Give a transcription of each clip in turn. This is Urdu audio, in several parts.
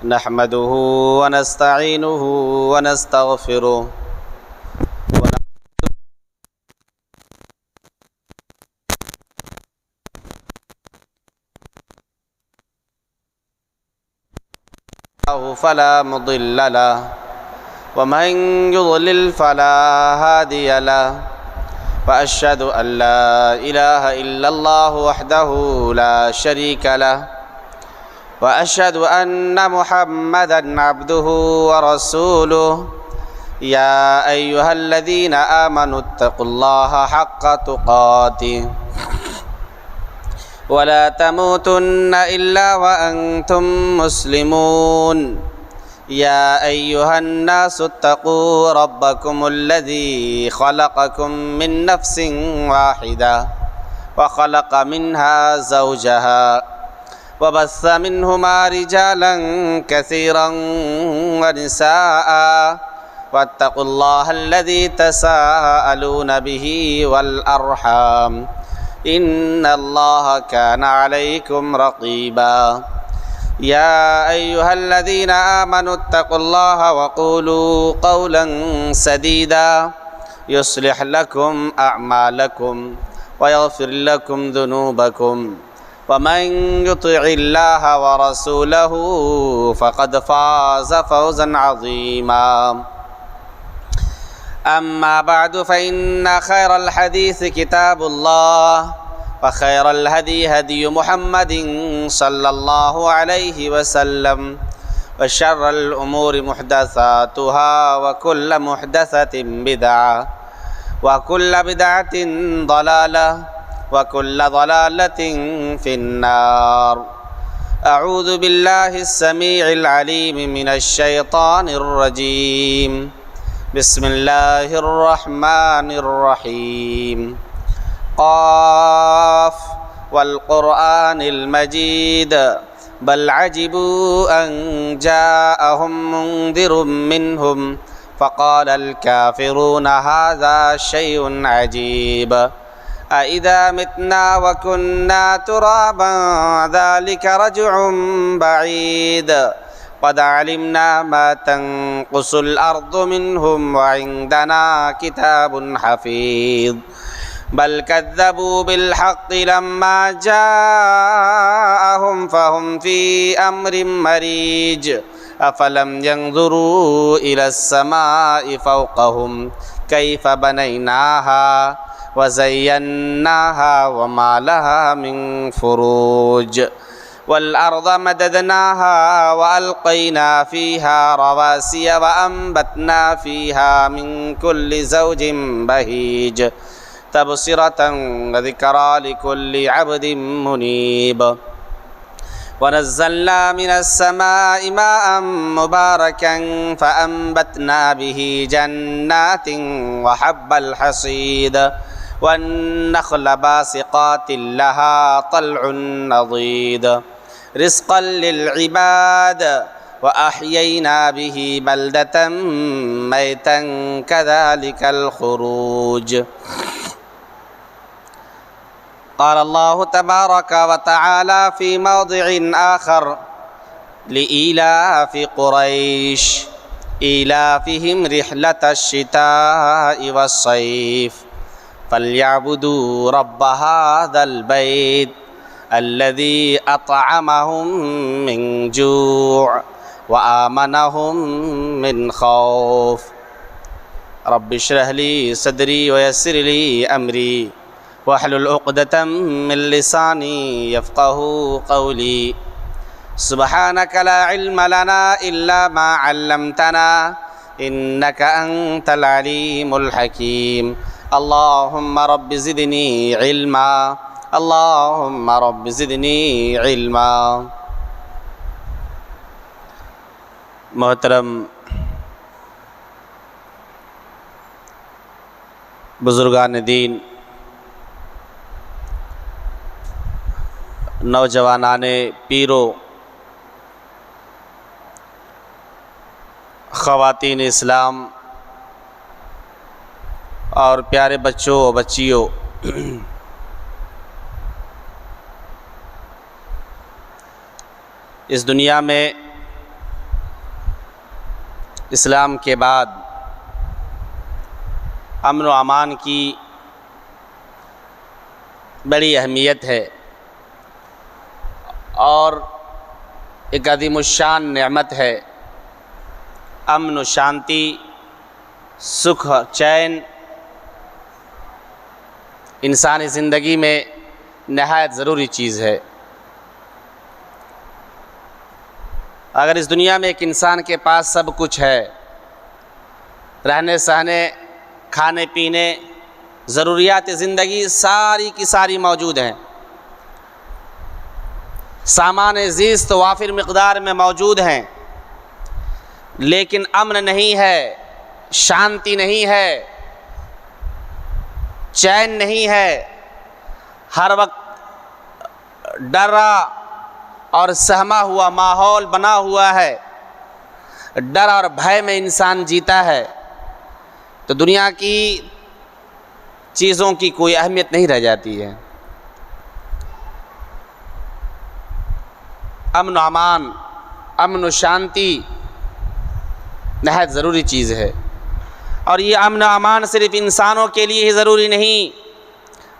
نحمده ونستعينه ونستغفره فلا مضل له ومن يضلل فلا هادي له وأشهد أن لا إله إلا الله وحده لا شريك له وأشهد أن محمدا عبده ورسوله يا أيها الذين آمنوا اتقوا الله حق تقاته ولا تموتن إلا وأنتم مسلمون يا أيها الناس اتقوا ربكم الذي خلقكم من نفس واحدة وخلق منها زوجها وبث منهما رجالا كثيرا ونساء واتقوا الله الذي تساءلون به والأرحام إن الله كان عليكم رقيبا يا أيها الذين آمنوا اتقوا الله وقولوا قولا سديدا يصلح لكم أعمالكم ويغفر لكم ذنوبكم ومن يطع الله ورسوله فقد فاز فوزا عظيما أما بعد فإن خير الحديث كتاب الله وخير الهدي هدي محمد صلى الله عليه وسلم وشر الأمور محدثاتها وكل محدثة بدعة وكل بدعة ضلالة وكل ضلالة في النار أعوذ بالله السميع العليم من الشيطان الرجيم بسم الله الرحمن الرحيم قاف والقرآن المجيد بل عجبوا أن جاءهم منذر منهم فقال الكافرون هذا شيء عجيب أإذا متنا وكنا ترابا ذلك رجع بعيد قد علمنا ما تنقص الأرض منهم وعندنا كتاب حفيظ بل كذبوا بالحق لما جاءهم فهم في أمر مريج أفلم ينظروا إلى السماء فوقهم كيف بنيناها وزيناها وما لها من فروج والأرض مددناها وألقينا فيها رواسي وأنبتنا فيها من كل زوج بهيج تبصرة وذكرى لكل عبد منيب ونزلنا من السماء ماء مباركا فأنبتنا به جنات وحب الحصيد والنخل باسقات لها طلع نضيد رزقا للعباد وأحيينا به بلدة ميتا كذلك الخروج قال الله تبارك وتعالى في موضع آخر لإيلاف قريش إيلافهم رحلة الشتاء والصيف فليعبدوا رب هذا البيت الذي أطعمهم من جوع وآمنهم من خوف رب اشرح لي صدري ويسر لي أمري واحلل عقدة من لساني يفقه قولي سبحانك لا علم لنا إلا ما علمتنا إنك أنت العليم الحكيم اللهم رب زدني علما اللهم رب زدني علما محترم بزرگان دین، نوجوانان پیرو، خواتین اسلام اور پیارے بچوں و بچیوں، اس دنیا میں اسلام کے بعد امن و امان کی بڑی اہمیت ہے اور ایک عظیم الشان نعمت ہے۔ امن و شانتی، سکھ اور چین انسانی زندگی میں نہایت ضروری چیز ہے۔ اگر اس دنیا میں ایک انسان کے پاس سب کچھ ہے، رہنے سہنے، کھانے پینے، ضروریات زندگی ساری کی ساری موجود ہیں، سامان زیست وافر مقدار میں موجود ہیں، لیکن امن نہیں ہے، شانتی نہیں ہے، چین نہیں ہے، ہر وقت ڈرا اور سہما ہوا ماحول بنا ہوا ہے، ڈر اور بھے میں انسان جیتا ہے، تو دنیا کی چیزوں کی کوئی اہمیت نہیں رہ جاتی ہے۔ امن و امان، امن و شانتی نہایت ضروری چیز ہے، اور یہ امن و امان صرف انسانوں کے لیے ہی ضروری نہیں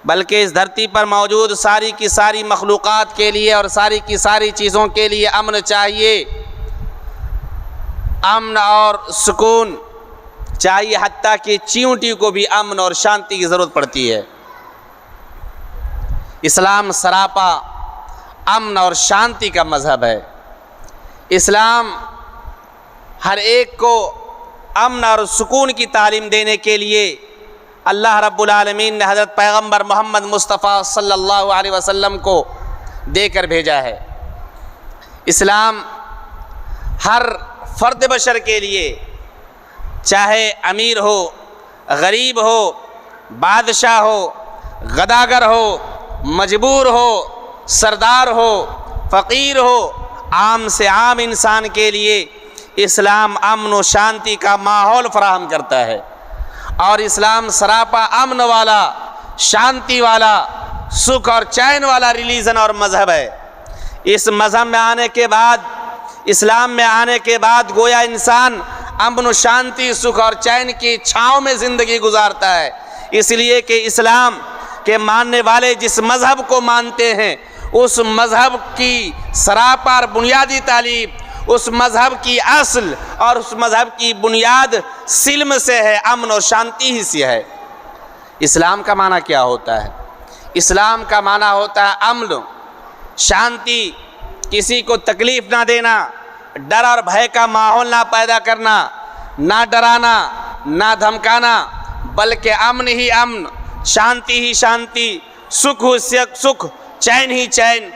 بلکہ اس دھرتی پر موجود ساری کی ساری مخلوقات کے لیے اور ساری کی ساری چیزوں کے لیے امن چاہیے، امن اور سکون چاہیے، حتیٰ کہ چیونٹی کو بھی امن اور شانتی کی ضرورت پڑتی ہے۔ اسلام سراپا امن اور شانتی کا مذہب ہے۔ اسلام ہر ایک کو امن اور سکون کی تعلیم دینے کے لیے اللہ رب العالمین نے حضرت پیغمبر محمد مصطفیٰ صلی اللہ علیہ وسلم کو دے کر بھیجا ہے۔ اسلام ہر فرد بشر کے لیے، چاہے امیر ہو، غریب ہو، بادشاہ ہو، غداگر ہو، مجبور ہو، سردار ہو، فقیر ہو، عام سے عام انسان کے لیے اسلام امن و شانتی کا ماحول فراہم کرتا ہے، اور اسلام سراپا امن والا، شانتی والا، سکھ اور چین والا ریلیجن اور مذہب ہے۔ اس مذہب میں آنے کے بعد، اسلام میں آنے کے بعد گویا انسان امن و شانتی، سکھ اور چین کی چھاؤں میں زندگی گزارتا ہے، اس لیے کہ اسلام کے ماننے والے جس مذہب کو مانتے ہیں اس مذہب کی سراپا اور بنیادی تعلیم، اس مذہب کی اصل اور اس مذہب کی بنیاد سلم سے ہے، امن اور شانتی ہی سے ہے۔ اسلام کا معنی کیا ہوتا ہے؟ اسلام کا معنی ہوتا ہے امن، شانتی، کسی کو تکلیف نہ دینا، ڈر اور بھے کا ماحول نہ پیدا کرنا، نہ ڈرانا، نہ دھمکانا، بلکہ امن ہی امن، شانتی ہی شانتی، سکھ ہی سکھ، چین ہی چین۔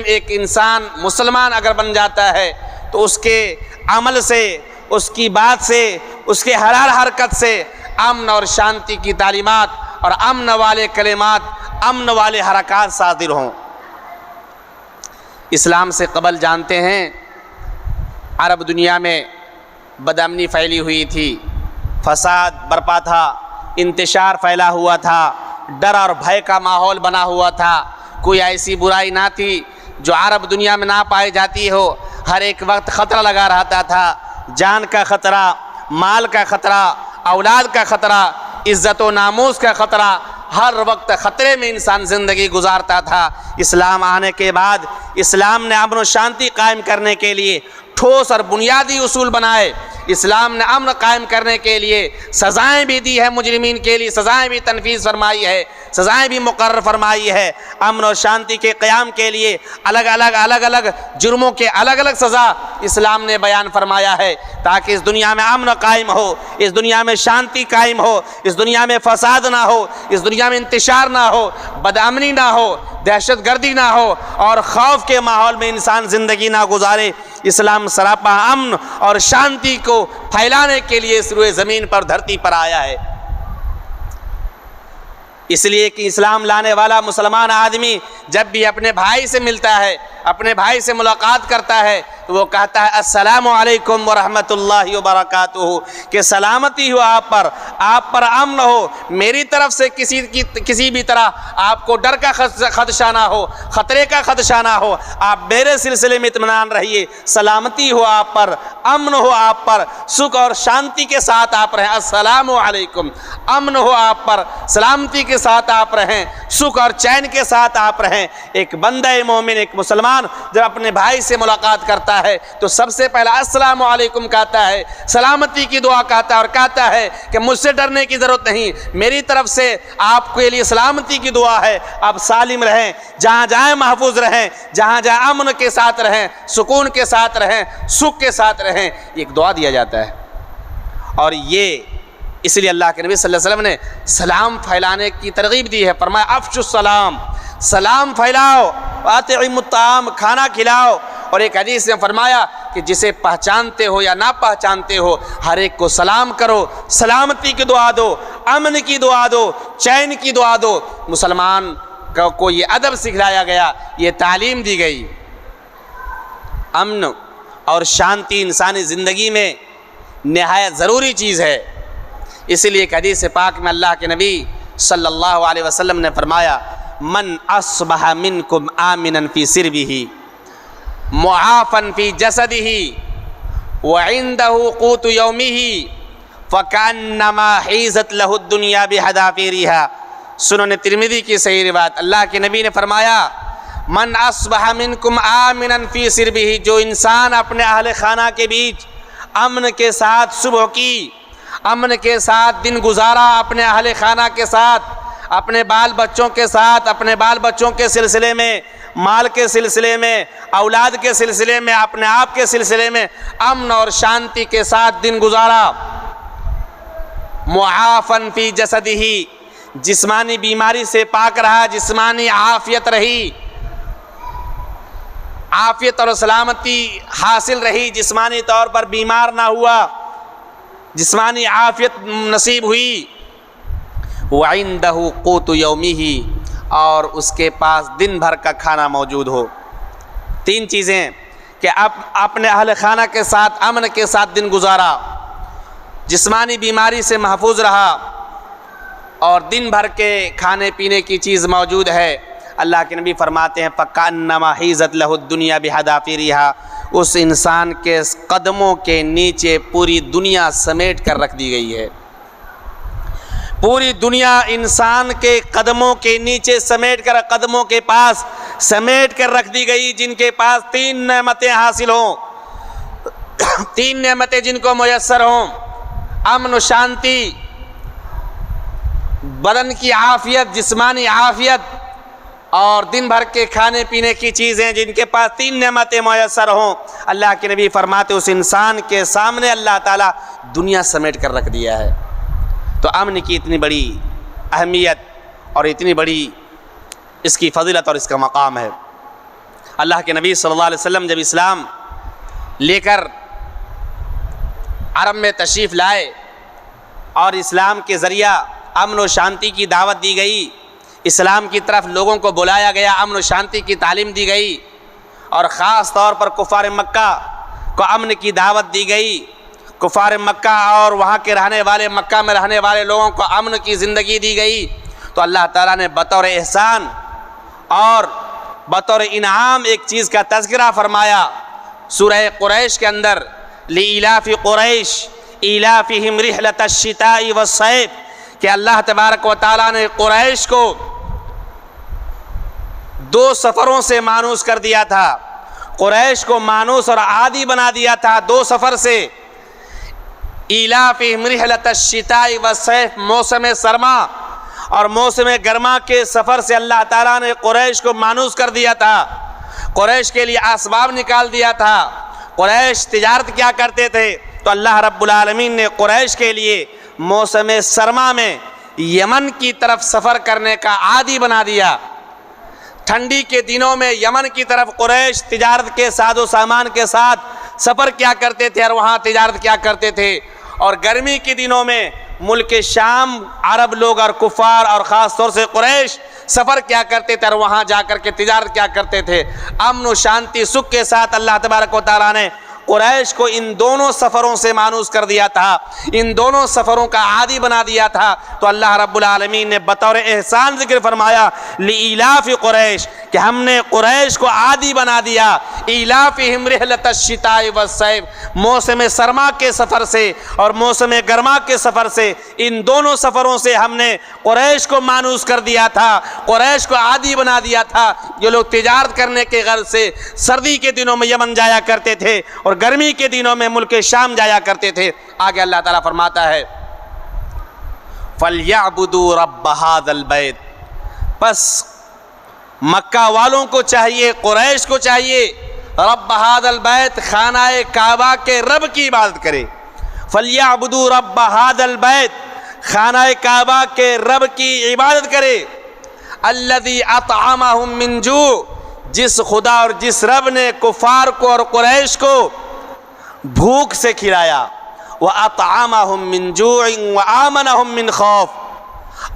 ایک انسان مسلمان اگر بن جاتا ہے تو اس کے عمل سے، اس کی بات سے، اس کے ہر حرکت سے امن اور شانتی کی تعلیمات اور امن والے کلمات، امن والے حرکات صادر ہوں۔ اسلام سے قبل جانتے ہیں عرب دنیا میں بدامنی پھیلی ہوئی تھی، فساد برپا تھا، انتشار پھیلا ہوا تھا، ڈر اور بھے کا ماحول بنا ہوا تھا، کوئی ایسی برائی نہ تھی جو عرب دنیا میں نہ پائی جاتی ہو، ہر ایک وقت خطرہ لگا رہتا تھا، جان کا خطرہ، مال کا خطرہ، اولاد کا خطرہ، عزت و ناموس کا خطرہ، ہر وقت خطرے میں انسان زندگی گزارتا تھا۔ اسلام آنے کے بعد اسلام نے امن و شانتی قائم کرنے کے لیے ٹھوس اور بنیادی اصول بنائے، اسلام نے امن قائم کرنے کے لیے سزائیں بھی دی ہے، مجرمین کے لیے سزائیں بھی تنفیذ فرمائی ہے، سزائیں بھی مقرر فرمائی ہے۔ امن اور شانتی کے قیام کے لیے الگ الگ جرموں کے الگ الگ سزا اسلام نے بیان فرمایا ہے، تاکہ اس دنیا میں امن قائم ہو، اس دنیا میں شانتی قائم ہو، اس دنیا میں فساد نہ ہو، اس دنیا میں انتشار نہ ہو، بدامنی نہ ہو، دہشت گردی نہ ہو، اور خوف کے ماحول میں انسان زندگی نہ گزارے۔ اسلام سراپا امن اور شانتی کو پھیلانے کے لیے اس روئے زمین پر، دھرتی پر آیا ہے۔ اس لیے کہ اسلام لانے والا مسلمان آدمی جب بھی اپنے بھائی سے ملتا ہے، اپنے بھائی سے ملاقات کرتا ہے تو وہ کہتا ہے السلام علیکم ورحمۃ اللہ وبرکاتہ، کہ سلامتی ہو آپ پر امن ہو، میری طرف سے کسی بھی طرح آپ کو ڈر کا خدشہ نہ ہو، خطرے کا خدشہ نہ ہو، آپ میرے سلسلے میں اطمینان رہیے، سلامتی ہو آپ پر، امن ہو آپ پر، سکھ اور شانتی کے ساتھ آپ رہیں، السلام علیکم، امن ہو آپ پر، سلامتی کے ساتھ آپ رہیں، سکھ اور چین کے ساتھ آپ رہیں۔ ایک بندہ مومن، ایک مسلمان جب اپنے بھائی سے ملاقات کرتا ہے تو سب سے پہلا السلام علیکم کہتا ہے، سلامتی کی دعا کہتا ہے، اور کہتا ہے کہ مجھ سے ڈرنے کی ضرورت نہیں، میری طرف سے آپ کے لیے سلامتی کی دعا ہے، آپ سالم رہیں، جہاں جائیں محفوظ رہیں، جہاں جائیں امن کے ساتھ رہیں، سکون کے ساتھ رہیں، سکھ کے ساتھ رہیں، ایک دعا دیا جاتا ہے۔ اور یہ اس لیے اللہ کے نبی صلی اللہ علیہ وسلم نے سلام پھیلانے کی ترغیب دی ہے، فرمایا افشوا السلام، سلام پھیلاؤ، اطعموا الطعام، کھانا کھلاؤ۔ اور ایک حدیث میں فرمایا کہ جسے پہچانتے ہو یا نہ پہچانتے ہو ہر ایک کو سلام کرو، سلامتی کی دعا دو، امن کی دعا دو، چین کی دعا دو۔ مسلمان کو یہ ادب سکھلایا گیا، یہ تعلیم دی گئی۔ امن اور شانتی انسانی زندگی میں نہایت ضروری چیز ہے۔ اسی لیے ایک حدیث پاک میں اللہ کے نبی صلی اللہ علیہ وسلم نے فرمایا من اصبح منکم آمنا فی سربہ معافا فی جسدہ وعندہ قوت یومہ فکأنما حیزت لہ الدنیا بحذافیرہا۔ سنن ترمذی کی صحیح روایت، اللہ کے نبی نے فرمایا من اصبح منکم آمنا فی سربہ، جو انسان اپنے اہل خانہ کے بیچ امن کے ساتھ صبح کی، امن کے ساتھ دن گزارا، اپنے اہل خانہ کے ساتھ، اپنے بال بچوں کے ساتھ، اپنے بال بچوں کے سلسلے میں، مال کے سلسلے میں، اولاد کے سلسلے میں، اپنے آپ کے سلسلے میں امن اور شانتی کے ساتھ دن گزارا، معافن فی جسدہ، جسمانی بیماری سے پاک رہا، جسمانی عافیت رہی، عافیت اور سلامتی حاصل رہی، جسمانی طور پر بیمار نہ ہوا، جسمانی عافیت نصیب ہوئی، وَعِندَهُ قُوتُ يَوْمِهِ، اور اس کے پاس دن بھر کا کھانا موجود ہو۔ تین چیزیں کہ اپنے اہل خانہ کے ساتھ امن کے ساتھ دن گزارا، جسمانی بیماری سے محفوظ رہا، اور دن بھر کے کھانے پینے کی چیز موجود ہے۔ اللہ کے نبی فرماتے ہیں فَكَأَنَّمَا حِيزَتْ لَهُ الدُّنْيَا بِحَذَافِيرِهَا، اس انسان کے قدموں کے نیچے پوری دنیا سمیٹ کر رکھ دی گئی ہے۔ پوری دنیا انسان کے قدموں کے نیچے سمیٹ کر، قدموں کے پاس سمیٹ کر رکھ دی گئی، جن کے پاس تین نعمتیں حاصل ہوں، تین نعمتیں جن کو میسر ہوں، امن و شانتی، بدن کی عافیت، جسمانی عافیت، اور دن بھر کے کھانے پینے کی چیزیں، جن کے پاس تین نعمتیں میسر ہوں۔ اللہ کے نبی فرماتے اس انسان کے سامنے اللہ تعالیٰ دنیا سمیٹ کر رکھ دیا ہے۔ تو امن کی اتنی بڑی اہمیت اور اتنی بڑی اس کی فضیلت اور اس کا مقام ہے۔ اللہ کے نبی صلی اللہ علیہ وسلم جب اسلام لے کر عرب میں تشریف لائے اور اسلام کے ذریعہ امن و شانتی کی دعوت دی گئی، اسلام کی طرف لوگوں کو بلایا گیا، امن و شانتی کی تعلیم دی گئی، اور خاص طور پر کفار مکہ کو امن کی دعوت دی گئی۔ کفار مکہ اور وہاں کے رہنے والے، مکہ میں رہنے والے لوگوں کو امن کی زندگی دی گئی، تو اللہ تعالیٰ نے بطور احسان اور بطور انعام ایک چیز کا تذکرہ فرمایا سورہ قریش کے اندر، لِإِلَافِ قُرَيْشٍ إِلَافِهِمْ رِحْلَةَ الشِّتَاءِ وَالصَّيْفِ، کہ اللہ تبارک و تعالیٰ نے قریش کو دو سفروں سے مانوس کر دیا تھا، قریش کو مانوس اور عادی بنا دیا تھا دو سفر سے۔ إِلَافِهِمْ رِحْلَةَ الشِّتَاءِ وَالصَّيْفِ، موسم سرما اور موسم گرما کے سفر سے اللہ تعالیٰ نے قریش کو مانوس کر دیا تھا، قریش کے لیے اسباب نکال دیا تھا۔ قریش تجارت کیا کرتے تھے، تو اللہ رب العالمین نے قریش کے لیے موسم سرما میں یمن کی طرف سفر کرنے کا عادی بنا دیا۔ ٹھنڈی کے دنوں میں یمن کی طرف قریش تجارت کے ساز و سامان کے ساتھ سفر کیا کرتے تھے اور وہاں تجارت کیا کرتے تھے، اور گرمی کے دنوں میں ملک شام عرب لوگ اور کفار اور خاص طور سے قریش سفر کیا کرتے تھے اور وہاں جا کر کے تجارت کیا کرتے تھے، امن و شانتی سکھ کے ساتھ اللہ تبارک و تعالیٰ نے قریش کو ان دونوں سفروں سے مانوس کر دیا تھا، ان دونوں سفروں کا عادی بنا دیا تھا۔ تو اللہ رب العالمین نے بطور احسان ذکر فرمایا لإیلاف قریش، کہ ہم نے قریش کو عادی بنا دیا، ایلافہم رحلۃ الشتاء والصیف، موسم سرما کے سفر سے اور موسم گرما کے سفر سے، ان دونوں سفروں سے ہم نے قریش کو مانوس کر دیا تھا، قریش کو عادی بنا دیا تھا۔ جو لوگ تجارت کرنے کے غرض سے سردی کے دنوں میں یمن جایا کرتے تھے اور گرمی کے دنوں میں ملک شام جایا کرتے تھے۔ آگے اللہ تعالیٰ فرماتا ہے فَلْيَعْبُدُوا رَبَّ هَذَا الْبَيْتِ، پس مکہ والوں کو چاہیے، قریش کو چاہیے، رب هذا البیت، خانہ کعبہ کے رب کی عبادت کرے۔ فَلْيَعْبُدُوا رَبَّ هذا الْبَيْتِ، خانہ کعبہ کے رب کی عبادت کرے، الذی اطعمہم من جوع، جس خدا اور جس رب نے کفار کو اور قریش کو بھوک سے کھلایا، وَأَطْعَمَهُم مِّن جُوعٍ وَآمَنَهُم مِّن خَوْفٍ،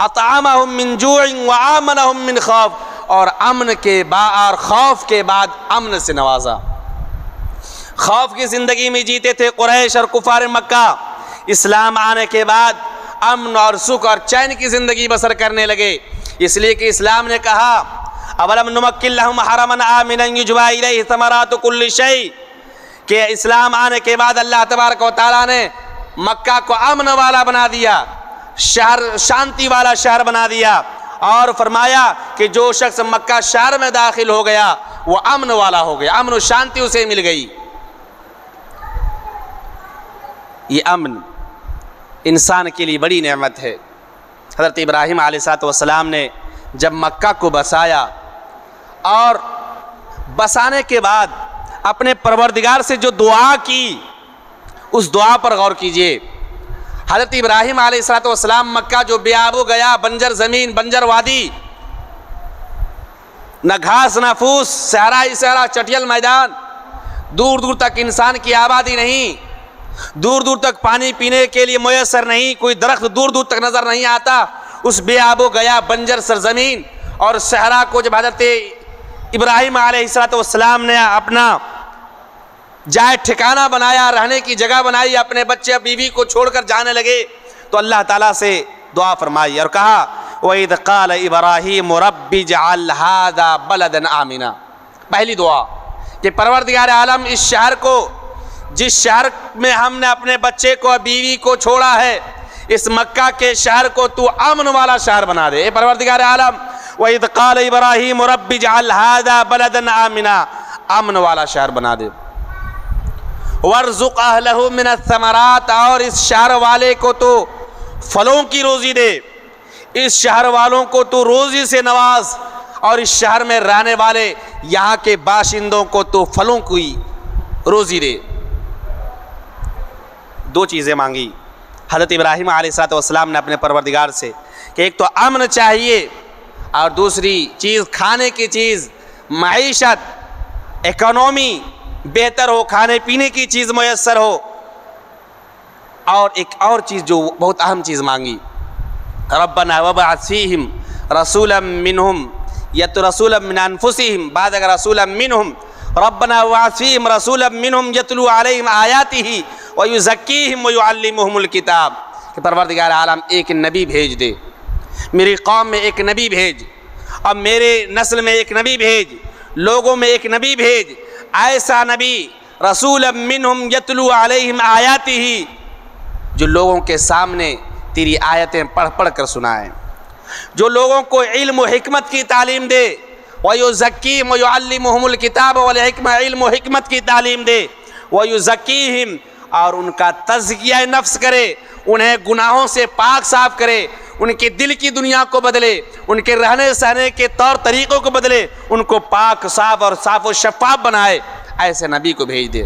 اطعمہم من جوع وآمنہم من خوف، اور امن کے بعد اور خوف کے بعد امن سے نوازا۔ خوف کی زندگی میں جیتے تھے قریش اور کفار مکہ، اسلام آنے کے بعد امن اور سکھ اور چین کی زندگی بسر کرنے لگے، اس لیے کہ اسلام نے کہا اولم نمکن لہم حرما آمنا یجبی الیہ ثمرات کل شیء، کہ اسلام آنے کے بعد اللہ تبارک و تعالیٰ نے مکہ کو امن والا بنا دیا، شہر شانتی والا شہر بنا دیا، اور فرمایا کہ جو شخص مکہ شہر میں داخل ہو گیا وہ امن والا ہو گیا، امن و شانتی اسے مل گئی۔ یہ امن انسان کے لیے بڑی نعمت ہے۔ حضرت ابراہیم علیہ السلام نے جب مکہ کو بسایا اور بسانے کے بعد اپنے پروردگار سے جو دعا کی، اس دعا پر غور کیجئے۔ حضرت ابراہیم علیہ السلام مکہ جو بے آب و گیا، بنجر زمین، بنجر وادی، نہ گھاس نہ پھوس، صحرا ہی صحرا، چٹیل میدان، دور دور تک انسان کی آبادی نہیں، دور دور تک پانی پینے کے لیے میسر نہیں، کوئی درخت دور دور تک نظر نہیں آتا، اس بے آب و گیا بنجر سرزمین اور صحرا کو جب حضرت ابراہیم علیہ السلام نے اپنا جائے ٹھکانہ بنایا، رہنے کی جگہ بنائی، اپنے بچے بیوی کو چھوڑ کر جانے لگے، تو اللہ تعالیٰ سے دعا فرمائی اور کہا وَإِذْ قَالَ إِبْرَاهِيمُ رَبِّ اجْعَلْ هَذَا بَلَدًا آمِنًا، پہلی دعا کہ پروردگار عالم اس شہر کو، جس شہر میں ہم نے اپنے بچے کو بیوی کو چھوڑا ہے، اس مکہ کے شہر کو تو امن والا شہر بنا دے۔ اے پروردگار عالم وَإِذْ قَالَ إِبْرَاهِيمُ رَبِّ اجْعَلْ هَذَا بَلَدًا آمِنًا، امن والا شہر بنا دے۔ وَارْزُقْ أَهْلَهُ مِنَ الثَّمَرَاتِ، اور اس شہر والے کو تو پھلوں کی روزی دے، اس شہر والوں کو تو روزی سے نواز، اور اس شہر میں رہنے والے یہاں کے باشندوں کو تو پھلوں کی روزی دے۔ دو چیزیں مانگی حضرت ابراہیم علیہ السلام نے اپنے پروردگار سے، کہ ایک تو امن چاہیے، اور دوسری چیز کھانے کی چیز، معیشت، اکانومی بہتر ہو، کھانے پینے کی چیز میسر ہو، اور ایک اور چیز جو بہت اہم چیز مانگی، ربنا وابعث فیہم رسولا منہم رسولا من انفسہم، بعد اگر رسولا منہم، ربنا وابعث فیہم رسولا منہم یتلو علیہم آیاتہ ویزکیہم ویعلمہم الکتاب، کہ پروردگار عالم ایک نبی بھیج دے، میری قوم میں ایک نبی بھیج، اب میرے نسل میں ایک نبی بھیج، لوگوں میں ایک نبی بھیج، ایسا نبی رسولا منہم یتلو علیہم آیاتہ، جو لوگوں کے سامنے تیری آیتیں پڑھ پڑھ کر سنائیں، جو لوگوں کو علم و حکمت کی تعلیم دے، وَيُزَكِّيهِمْ وَيُعَلِّمُهُمُ الْكِتَابَ وَالْحِكْمَةَ، علم و حکمت کی تعلیم دے، وَيُزَكِّيهِمْ، اور ان کا تزکیہ نفس کرے، انہیں گناہوں سے پاک صاف کرے، ان کے دل کی دنیا کو بدلے، ان کے رہنے سہنے کے طور طریقوں کو بدلے، ان کو پاک صاف اور صاف و شفاف بنائے، ایسے نبی کو بھیج دے۔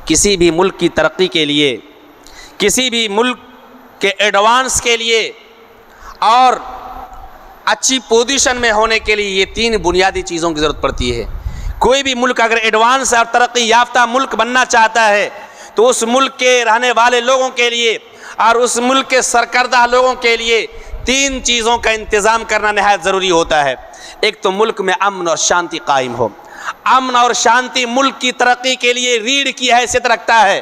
کسی بھی ملک کی ترقی کے لیے، کسی بھی ملک کے ایڈوانس کے لیے اور اچھی پوزیشن میں ہونے کے لیے یہ تین بنیادی چیزوں کی ضرورت پڑتی ہے۔ کوئی بھی ملک اگر ایڈوانس اور ترقی یافتہ ملک بننا چاہتا ہے تو اس ملک کے رہنے والے لوگوں کے لیے اور اس ملک کے سرکردہ لوگوں کے لیے 3 چیزوں کا انتظام کرنا نہایت ضروری ہوتا ہے۔ ایک تو ملک میں امن اور شانتی قائم ہو۔ امن اور شانتی ملک کی ترقی کے لیے ریڑھ کی حیثیت رکھتا ہے۔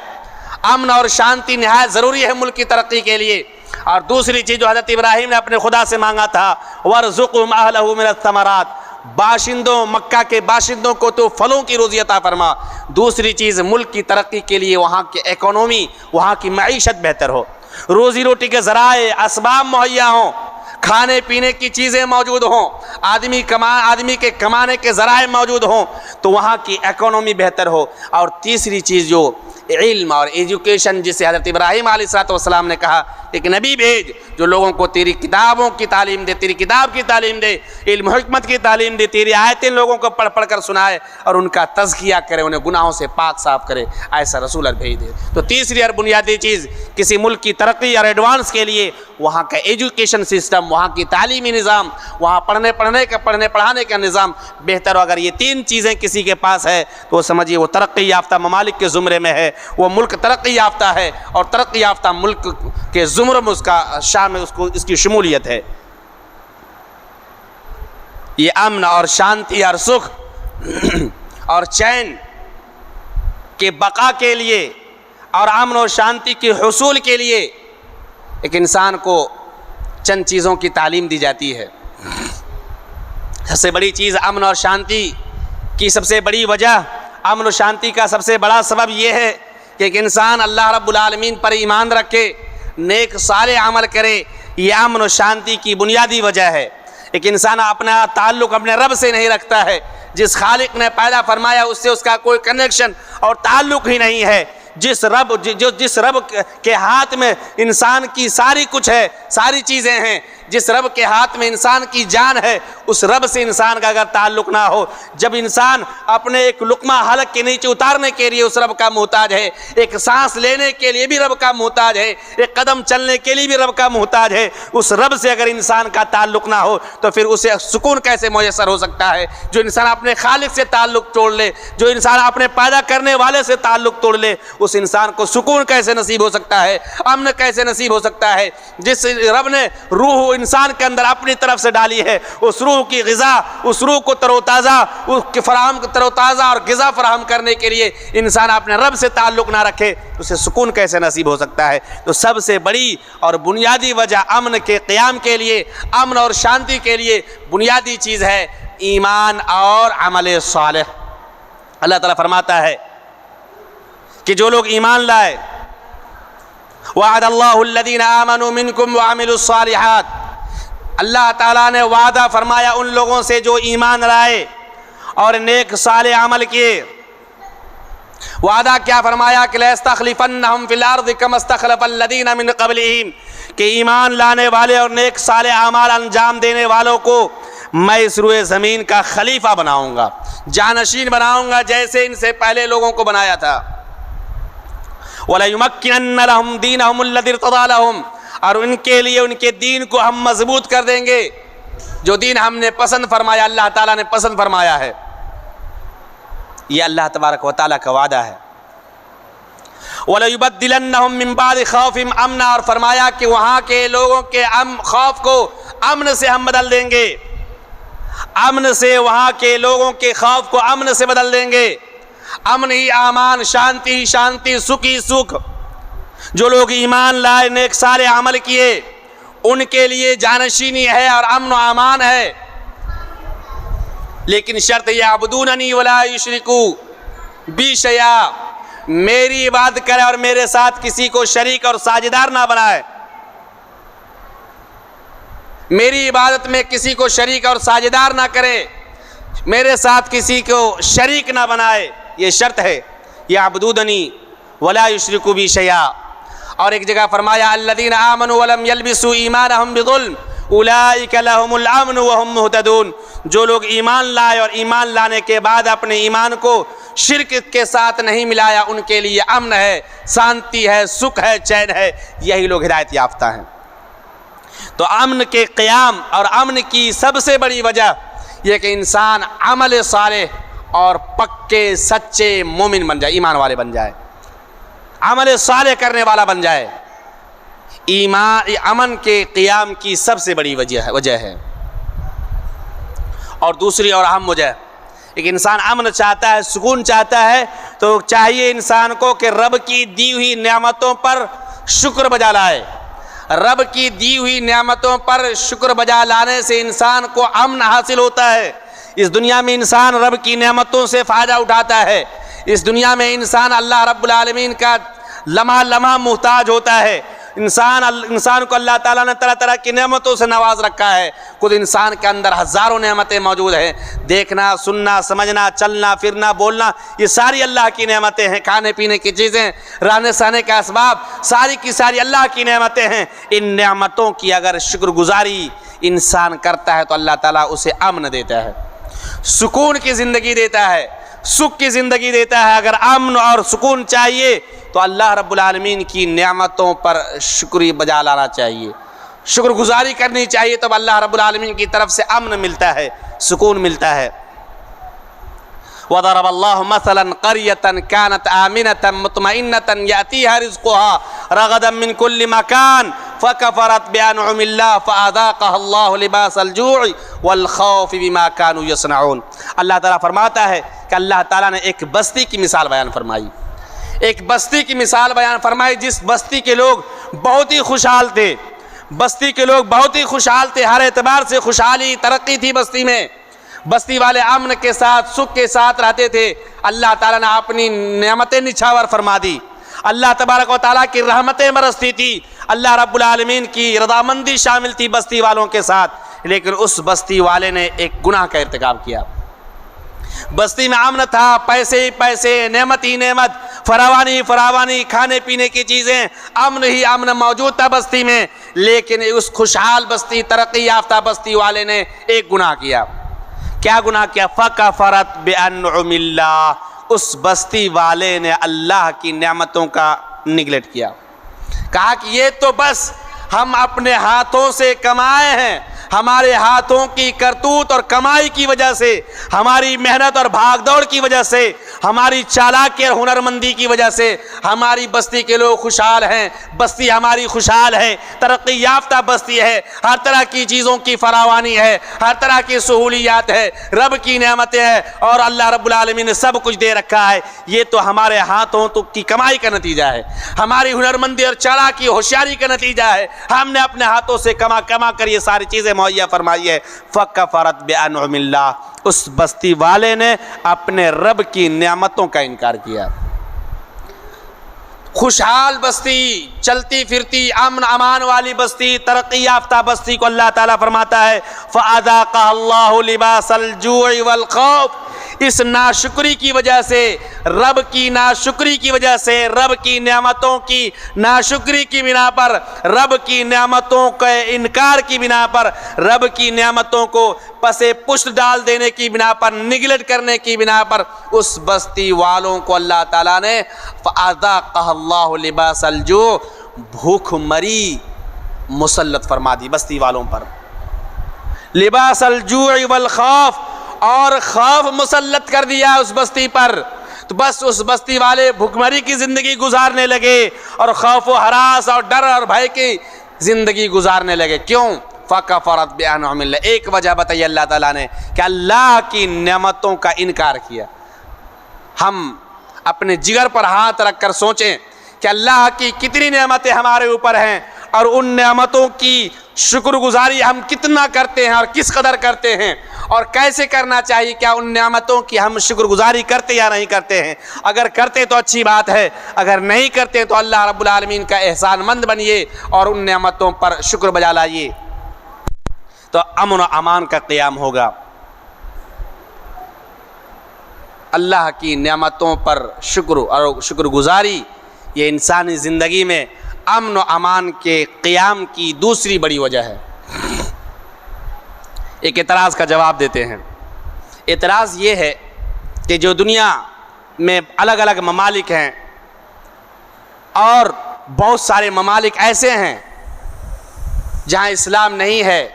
امن اور شانتی نہایت ضروری ہے ملک کی ترقی کے لیے۔ اور دوسری چیز جو حضرت ابراہیم نے اپنے خدا سے مانگا تھا، وَارْزُقْهُمْ أَهْلَهُ مِنَ الثَّمَرَاتِ، باشندوں مکہ کے باشندوں کو تو پھلوں کی روزی عطا فرما۔ دوسری چیز ملک کی ترقی کے لیے وہاں کی اکانومی، وہاں کی معیشت بہتر ہو، روزی روٹی کے ذرائع اسباب مہیا ہوں، کھانے پینے کی چیزیں موجود ہوں، آدمی کے کمانے کے ذرائع موجود ہوں تو وہاں کی اکانومی بہتر ہو۔ اور تیسری چیز جو علم اور ایجوکیشن، جسے حضرت ابراہیم علیہ السلام نے کہا ایک نبی بھیج جو لوگوں کو تیری کتابوں کی تعلیم دے، تیری کتاب کی تعلیم دے، علم و حکمت کی تعلیم دے، تیری آیتیں لوگوں کو پڑھ پڑھ کر سنائے اور ان کا تزکیہ کرے، انہیں گناہوں سے پاک صاف کرے، ایسا رسول بھیج دے۔ تو تیسری اور بنیادی چیز کسی ملک کی ترقی اور ایڈوانس کے لیے وہاں کا ایجوکیشن سسٹم، وہاں کی تعلیمی نظام، وہاں پڑھنے پڑھانے کا نظام بہتر ہو۔ اگر یہ 3 چیزیں کسی کے پاس ہے تو وہ سمجھیے وہ ترقی یافتہ ممالک کے زمرے میں ہے، وہ ملک ترقی یافتہ ہے، اور ترقی یافتہ ملک کے زمرے میں اس کا شامل اس کی شمولیت ہے۔ یہ امن اور شانتی اور سکھ اور چین کے بقا کے لیے اور امن اور شانتی کے حصول کے لیے ایک انسان کو چند چیزوں کی تعلیم دی جاتی ہے۔ سب سے بڑی چیز امن اور شانتی کی سب سے بڑی وجہ، امن و شانتی کا سب سے بڑا سبب یہ ہے کہ ایک انسان اللہ رب العالمین پر ایمان رکھے، نیک صالح عمل کرے، یہ امن و شانتی کی بنیادی وجہ ہے۔ ایک انسان اپنا تعلق اپنے رب سے نہیں رکھتا ہے، جس خالق نے پیدا فرمایا اس سے اس کا کوئی کنیکشن اور تعلق ہی نہیں ہے۔ جس رب کے ہاتھ میں انسان کی ساری کچھ ہے، ساری چیزیں ہیں، جس رب کے ہاتھ میں انسان کی جان ہے، اس رب سے انسان کا اگر تعلق نہ ہو، جب انسان اپنے ایک لقمہ حلق کے نیچے اتارنے کے لیے اس رب کا محتاج ہے، ایک سانس لینے کے لیے بھی رب کا محتاج ہے، ایک قدم چلنے کے لیے بھی رب کا محتاج ہے، اس رب سے اگر انسان کا تعلق نہ ہو تو پھر اسے سکون کیسے میسر ہو سکتا ہے؟ جو انسان اپنے خالق سے تعلق توڑ لے، جو انسان اپنے پیدا کرنے والے سے تعلق توڑ لے، اس انسان کو سکون کیسے نصیب ہو سکتا ہے؟ امن کیسے نصیب ہو سکتا ہے؟ جس رب نے روح انسان کے اندر اپنی طرف سے ڈالی ہے، اس روح کی غذا، اس روح کو تر و تازہ اور غذا فراہم کرنے کے لیے انسان اپنے رب سے تعلق نہ رکھے، اسے سکون کیسے نصیب ہو سکتا ہے؟ تو سب سے بڑی اور بنیادی وجہ امن کے قیام کے لیے، امن اور شانتی کے لیے بنیادی چیز ہے ایمان اور عمل صالح۔ اللہ تعالیٰ فرماتا ہے کہ جو لوگ ایمان لائے، وعد اللہ الذین آمنوا منکم وعملوا الصالحات، اللہ تعالیٰ نے وعدہ فرمایا ان لوگوں سے جو ایمان لائے اور نیک صالح عمل کیے۔ وعدہ کیا فرمایا کہ لَيَسْتَخْلِفَنَّهُمْ فِي الْأَرْضِ كَمَا اسْتَخْلَفَ الَّذِينَ مِنْ قَبْلِهِمْ، کہ ایمان لانے والے اور نیک صالح اعمال انجام دینے والوں کو میں اس روئے زمین کا خلیفہ بناؤں گا، جانشین بناؤں گا، جیسے ان سے پہلے لوگوں کو بنایا تھا۔ وَلَيُمَكِّنَنَّ لَهُمْ دِينَهُمُ الَّذِي ارْتَضَىٰ لَهُمْ، اور ان کے لیے ان کے دین کو ہم مضبوط کر دیں گے، جو دین ہم نے پسند فرمایا، اللہ تعالیٰ نے پسند فرمایا ہے۔ یہ اللہ تبارک و تعالیٰ کا وعدہ ہے۔ وَلَيُبَدِّلَنَّهُم مِّن بَعْدِ خَوْفِهِمْ أَمْنًا، اور فرمایا کہ وہاں کے لوگوں کے خوف کو امن سے ہم بدل دیں گے، امن سے، وہاں کے لوگوں کے خوف کو امن سے بدل دیں گے۔ امن ہی امان، شانتی ہی شانتی، سکھ ہی سکھ۔ جو لوگ ایمان لائے، نیک صالح عمل کیے، ان کے لیے جانشینی ہے اور امن و امان ہے، لیکن شرط یعبدوننی ولا یشرکوا بی شیئا، میری عبادت کرے اور میرے ساتھ کسی کو شریک اور ساجدار نہ بنائے، میری عبادت میں کسی کو شریک اور ساجدار نہ کرے، میرے ساتھ کسی کو شریک نہ بنائے، یہ شرط ہے یعبدوننی ولا یشرکوا بی شیئا۔ اور ایک جگہ فرمایا الذین آمنوا ولم یلبسوا ایمانہم بظلم اولئک لہم الامن وہم مہتدون، جو لوگ ایمان لائے اور ایمان لانے کے بعد اپنے ایمان کو شرک کے ساتھ نہیں ملایا، ان کے لیے امن ہے، شانتی ہے، سکھ ہے، چین ہے، یہی لوگ ہدایت یافتہ ہیں۔ تو امن کے قیام اور امن کی سب سے بڑی وجہ یہ کہ انسان عمل صالح اور پکے سچے مومن بن جائے، ایمان والے بن جائے، عمل صالح کرنے والا بن جائے۔ ایمان امن کے قیام کی سب سے بڑی وجہ ہے۔ اور دوسری اور اہم وجہ، ایک انسان امن چاہتا ہے، سکون چاہتا ہے، تو چاہیے انسان کو کہ رب کی دی ہوئی نعمتوں پر شکر بجا لائے۔ رب کی دی ہوئی نعمتوں پر شکر بجا لانے سے انسان کو امن حاصل ہوتا ہے۔ اس دنیا میں انسان رب کی نعمتوں سے فائدہ اٹھاتا ہے۔ اس دنیا میں انسان اللہ رب العالمین کا لمحہ لمحہ محتاج ہوتا ہے۔ انسان کو اللہ تعالیٰ نے طرح طرح کی نعمتوں سے نواز رکھا ہے۔ خود انسان کے اندر ہزاروں نعمتیں موجود ہیں، دیکھنا، سننا، سمجھنا، چلنا، پھرنا، بولنا، یہ ساری اللہ کی نعمتیں ہیں۔ کھانے پینے کی چیزیں، رہنے سہنے کا اسباب، ساری کی ساری اللہ کی نعمتیں ہیں۔ ان نعمتوں کی اگر شکر گزاری انسان کرتا ہے تو اللہ تعالیٰ اسے امن دیتا ہے، سکون کی زندگی دیتا ہے، سکھ کی زندگی دیتا ہے۔ اگر امن اور سکون چاہیے تو اللہ رب العالمین کی نعمتوں پر شکر بجا لانا چاہیے، شکر گزاری کرنی چاہیے، تب اللہ رب العالمین کی طرف سے امن ملتا ہے، سکون ملتا ہے۔ وضرب اللہ مثلا قریۃ کانت آمنۃ مطمئنۃ یأتیہا رزقها رغدا من کل مکان فکفرت بانعم اللہ فاذاقها اللہ لباس الجوع والخوف بما كانوا یصنعون۔ اللہ تعالیٰ فرماتا ہے کہ اللہ تعالیٰ نے ایک بستی کی مثال بیان فرمائی، ایک بستی کی مثال بیان فرمائی جس بستی کے لوگ بہت ہی خوشحال تھے، بستی کے لوگ بہت ہی خوشحال تھے، ہر اعتبار سے خوشحالی ترقی تھی بستی میں، بستی والے امن کے ساتھ سکھ کے ساتھ رہتے تھے۔ اللہ تعالیٰ نے اپنی نعمتیں نچھاور فرما دی، اللہ تبارک و تعالیٰ کی رحمتیں برستی تھی، اللہ رب العالمین کی رضامندی شامل تھی بستی والوں کے ساتھ۔ لیکن اس بستی والے نے ایک گناہ کا ارتکاب کیا۔ بستی میں امن تھا، پیسے ہی پیسے، نعمت ہی نعمت، فراوانی ہی فراوانی، کھانے پینے کی چیزیں، امن ہی امن موجود تھا بستی میں۔ لیکن اس خوشحال بستی، ترقی یافتہ بستی والے نے ایک گناہ کیا۔ کیا گناہ کیا؟ فَكَفَرَتْ بِأَنْعُمِ اللَّهِ، اس بستی والے نے اللہ کی نعمتوں کا نگلیکٹ کیا، کہا کہ یہ تو بس ہم اپنے ہاتھوں سے کمائے ہیں، ہمارے ہاتھوں کی کرتوت اور کمائی کی وجہ سے، ہماری محنت اور بھاگ دوڑ کی وجہ سے، ہماری چالاکی اور ہنرمندی کی وجہ سے ہماری بستی کے لوگ خوشحال ہیں، بستی ہماری خوشحال ہے، ترقی یافتہ بستی ہے، ہر طرح کی چیزوں کی فراوانی ہے، ہر طرح کی سہولیات ہے، رب کی نعمتیں ہیں، اور اللہ رب العالمین نے سب کچھ دے رکھا ہے۔ یہ تو ہمارے ہاتھوں کی کمائی کا نتیجہ ہے، ہماری ہنرمندی اور چالاکی ہوشیاری کا نتیجہ ہے، ہم نے اپنے ہاتھوں سے کما کر یہ ساری چیزیں مہیا فرمائی ہے۔ فَكَفَرَتْ بِأَنْعُمِ اللَّهِ، اس بستی والے نے اپنے رب کی نعمتوں کا انکار کیا۔ خوشحال بستی، چلتی پھرتی امن امان والی بستی، ترقی یافتہ بستی کو اللہ تعالیٰ فرماتا ہے فَأَذَاقَهَا اللَّهُ لِبَاسَ الْجُوعِ وَالْخَوْفِ، اس ناشکری کی وجہ سے، رب کی ناشکری کی وجہ سے، رب کی نعمتوں کی ناشکری کی بنا پر، رب کی نعمتوں کے انکار کی بنا پر، رب کی نعمتوں کو پسے پشت ڈال دینے کی بنا پر، نگلیکٹ کرنے کی بنا پر، اس بستی والوں کو اللہ تعالیٰ نے فَأَذَاقَهَا اللَّهُ لِبَاسَ الْجُوعِ، بھوک مری مسلط فرما دی بستی والوں پر، لباس الجوع والخوف، اور خوف مسلط کر دیا اس بستی پر۔ تو بس اس بستی والے بھوکمری کی زندگی گزارنے لگے اور خوف و ہراس اور ڈر اور بھے کی زندگی گزارنے لگے۔ کیوں؟ فَكَفَرَتْ بِأَنْعُمِ اللَّهِ، ایک وجہ بتائی اللہ تعالیٰ نے کہ اللہ کی نعمتوں کا انکار کیا۔ ہم اپنے جگر پر ہاتھ رکھ کر سوچیں کہ اللہ کی کتنی نعمتیں ہمارے اوپر ہیں، اور ان نعمتوں کی شکر گزاری ہم کتنا کرتے ہیں اور کس قدر کرتے ہیں، اور کیسے کرنا چاہیے۔ کیا ان نعمتوں کی ہم شکر گزاری کرتے یا نہیں کرتے ہیں؟ اگر کرتے تو اچھی بات ہے، اگر نہیں کرتے تو اللہ رب العالمین کا احسان مند بنیے اور ان نعمتوں پر شکر بجا لائیے، تو امن و امان کا قیام ہوگا۔ اللہ کی نعمتوں پر شکر اور شکر گزاری یہ انسانی زندگی میں امن و امان کے قیام کی دوسری بڑی وجہ ہے۔ ایک اعتراض کا جواب دیتے ہیں۔ اعتراض یہ ہے کہ جو دنیا میں الگ الگ ممالک ہیں، اور بہت سارے ممالک ایسے ہیں جہاں اسلام نہیں ہے،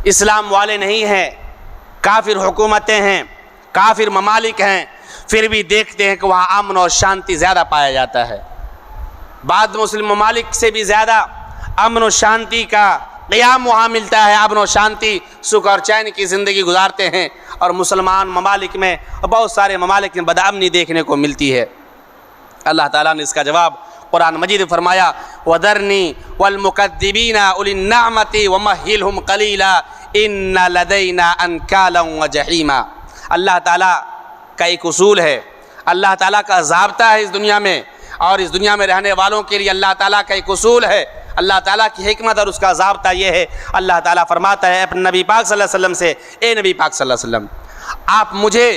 اسلام والے نہیں ہیں، کافر حکومتیں ہیں، کافر ممالک ہیں، پھر بھی دیکھتے ہیں کہ وہاں امن اور شانتی زیادہ پایا جاتا ہے۔ بعد مسلم ممالک سے بھی زیادہ امن و شانتی کا قیام وہاں ملتا ہے، امن و شانتی، سکھ اور چین کی زندگی گزارتے ہیں، اور مسلمان ممالک میں بہت سارے ممالک میں بدامنی دیکھنے کو ملتی ہے۔ اللہ تعالیٰ نے اس کا جواب قرآن مجید میں فرمایا وَذَرْنِي وَالْمُكَذِّبِينَ أُولِي النَّعْمَةِ وَمَهِّلْهُمْ قَلِيلًا إِنَّ لَدَيْنَا أَنْكَالًا وَجَحِيمًا۔ اللہ تعالیٰ کا ایک اصول ہے، اللہ تعالیٰ کا ضابطہ ہے اس دنیا میں، اور اس دنیا میں رہنے والوں کے لیے اللہ تعالیٰ کا ایک اصول ہے، اللہ تعالیٰ کی حکمت اور اس کا ضابطہ یہ ہے۔ اللہ تعالیٰ فرماتا ہے اپنے نبی پاک صلی اللہ علیہ وسلم سے، اے نبی پاک صلی اللہ علیہ وسلم، آپ مجھے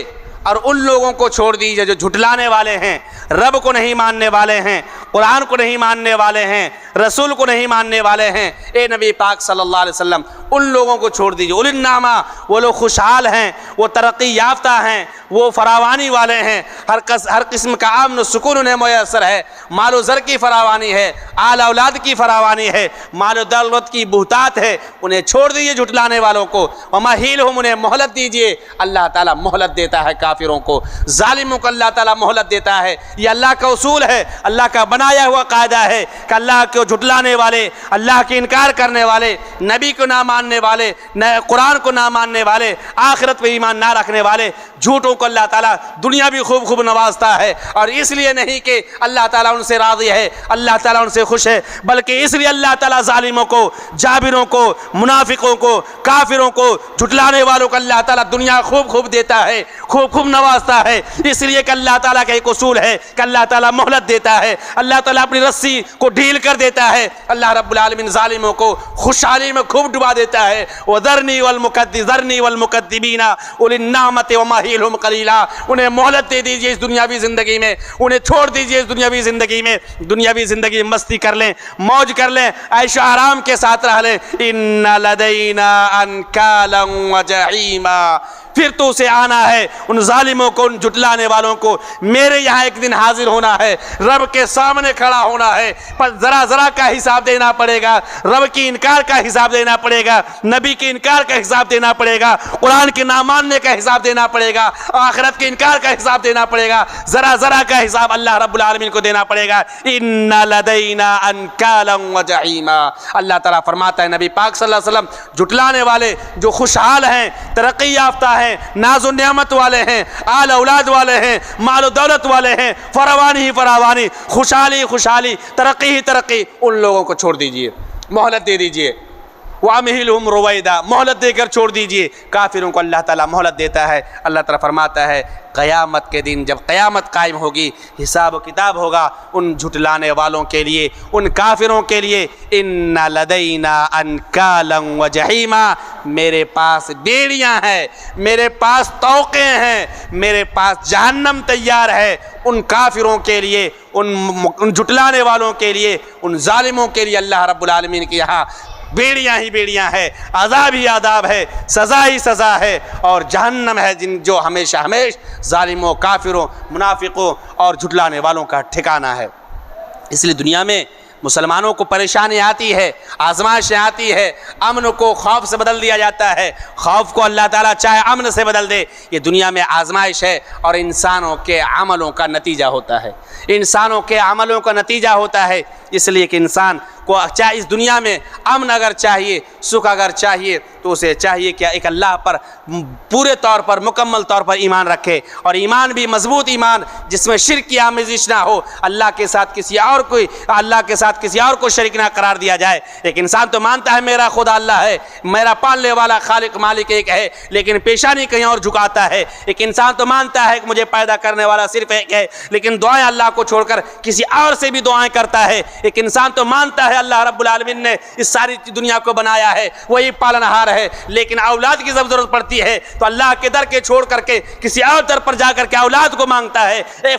اور ان لوگوں کو چھوڑ دیجئے جو جھٹلانے والے ہیں، رب کو نہیں ماننے والے ہیں، قرآن کو نہیں ماننے والے ہیں، رسول کو نہیں ماننے والے ہیں۔ اے نبی پاک صلی اللہ علیہ وسلم ان لوگوں کو چھوڑ دیجئے، اولی النعمہ، وہ لوگ خوشحال ہیں، وہ ترقی یافتہ ہیں، وہ فراوانی والے ہیں، ہر قسم کا امن و سکون انہیں میسر ہے، مال و زر کی فراوانی ہے، آل اولاد کی فراوانی ہے، مال و دولت کی بہتات ہے، انہیں چھوڑ دیجئے جھٹلانے والوں کو، وَمَهِّلْهُمْ، انہیں مہلت دیجئے۔ اللہ تعالیٰ مہلت دیتا ہے کافروں کو، ظالموں کو اللہ تعالیٰ مہلت دیتا ہے۔ یہ اللہ کا اصول ہے، اللہ کا بنایا ہوا قاعدہ ہے کہ اللہ کو جھٹلانے والے، اللہ کے انکار کرنے والے، نبی کو نہ ماننے والے، قرآن کو نہ ماننے والے، آخرت پہ ایمان نہ رکھنے والے، جھوٹوں کو اللہ تعالیٰ دنیا بھی خوب خوب نوازتا ہے، اور اس لیے نہیں کہ اللہ تعالیٰ ان سے راضی ہے، اللہ تعالیٰ ان سے خوش ہے، بلکہ اس لیے اللہ تعالیٰ ظالموں کو، جابروں کو، منافقوں کو، کافروں کو، جھٹلانے والوں کو اللہ تعالیٰ دنیا خوب خوب دیتا ہے، خوب خوب نوازتا ہے، اس لیے کہ اللہ تعالیٰ کا ایک اصول ہے کہ اللہ تعالیٰ مہلت دیتا ہے، اللہ تعالیٰ اپنی رسی کو ڈھیل کر دیتا ہے، اللہ رب العالمین ظالموں کو خوشحالی میں خوب ڈبا دیتا ہے۔ وَذَرْنِي وَالْمُكَذِّبِينَ أُولِي النَّعْمَةِ وَمَهِّلْهُمْ قَلِيلًا، انہیں مہلت دے دیجئے اس دنیاوی زندگی میں، انہیں چھوڑ دیجئے اس دنیاوی زندگی میں، دنیاوی زندگی میں مستی کر لیں، موج کر لیں، عیش و آرام کے ساتھ رہ لیں۔ إِنَّ لَدَيْنَا أَنْكَالًا وَجَحِيمًا، پھر تو اسے آنا ہے، ان ظالموں کو، ان جھٹلانے والوں کو میرے یہاں ایک دن حاضر ہونا ہے، رب کے سامنے کھڑا ہونا ہے، پر ذرا ذرا کا حساب دینا پڑے گا، رب کی انکار کا حساب دینا پڑے گا، نبی کے انکار کا حساب دینا پڑے گا، قرآن کے نہ ماننے کا حساب دینا پڑے گا، آخرت کے انکار کا حساب دینا پڑے گا، ذرا ذرا کا حساب اللہ رب العالمین کو دینا پڑے گا۔ إِنَّ لَدَيْنَا أَنْكَالًا وَجَحِيمًا، اللہ تعالیٰ فرماتا ہے نبی پاک صلی اللہ علیہ وسلم، جھٹلانے والے جو خوشحال ہیں، ترقی یافتہ ہیں، ناز و نعمت والے ہیں، آل اولاد والے ہیں، مال و دولت والے ہیں، فراوانی ہی فراوانی، خوشحالی ہی خوشحالی، ترقی ہی ترقی، ان لوگوں کو چھوڑ دیجئے، مہلت دے دیجئے۔ وَأَمْهِلْهُمْ رُوَيْدًا، مہلت دے کر چھوڑ دیجئے۔ کافروں کو اللہ تعالیٰ مہلت دیتا ہے۔ اللہ تعالیٰ فرماتا ہے قیامت کے دن جب قیامت قائم ہوگی، حساب و کتاب ہوگا ان جھٹلانے والوں کے لیے، ان کافروں کے لیے، إِنَّ لَدَيْنَا أَنْكَالًا وَجَحِيمًا، میرے پاس بیڑیاں ہیں، میرے پاس طوقیں ہیں، میرے پاس جہنم تیار ہے ان کافروں کے لیے، ان جھٹلانے والوں کے لیے، ان ظالموں کے لیے۔ اللہ رب العالمین کے یہاں بیڑیاں ہی بیڑیاں ہے، عذاب ہی عذاب ہے، سزا ہی سزا ہے، اور جہنم ہے جو ہمیشہ ظالموں، کافروں، منافقوں اور جھٹلانے والوں کا ٹھکانہ ہے۔ اس لیے دنیا میں مسلمانوں کو پریشانی آتی ہے، آزمائشیں آتی ہے، امن کو خوف سے بدل دیا جاتا ہے، خوف کو اللہ تعالیٰ چاہے امن سے بدل دے۔ یہ دنیا میں آزمائش ہے، اور انسانوں کے عملوں کا نتیجہ ہوتا ہے، انسانوں کے عملوں کا نتیجہ ہوتا ہے۔ اس لیے کہ انسان کو چاہے اس دنیا میں امن اگر چاہیے، سکھ اگر چاہیے، تو اسے چاہیے کہ ایک اللہ پر پورے طور پر، مکمل طور پر ایمان رکھے، اور ایمان بھی مضبوط ایمان جس میں شرک کی آمیزش نہ ہو، اللہ کے ساتھ کسی اور کو شریک نہ قرار دیا جائے۔ ایک انسان تو مانتا ہے میرا خدا اللہ ہے، میرا پالنے والا خالق مالک ایک ہے، لیکن پیشانی کہیں اور جھکاتا ہے۔ ایک انسان تو مانتا ہے کہ مجھے پیدا کرنے والا صرف ایک ہے، لیکن دعائیں اللہ کو چھوڑ کر کسی اور سے بھی دعائیں کرتا ہے۔ ایک انسان تو مانتا ہے اللہ رب العالمین نے اس ساری دنیا کو بنایا ہے، وہی پالنہار ہے، لیکن اولاد کی جب ضرورت پڑتی ہے تو اللہ کے در کے چھوڑ کر کے کسی اور در پر جا کر کے اولاد کو مانگتا ہے۔ اے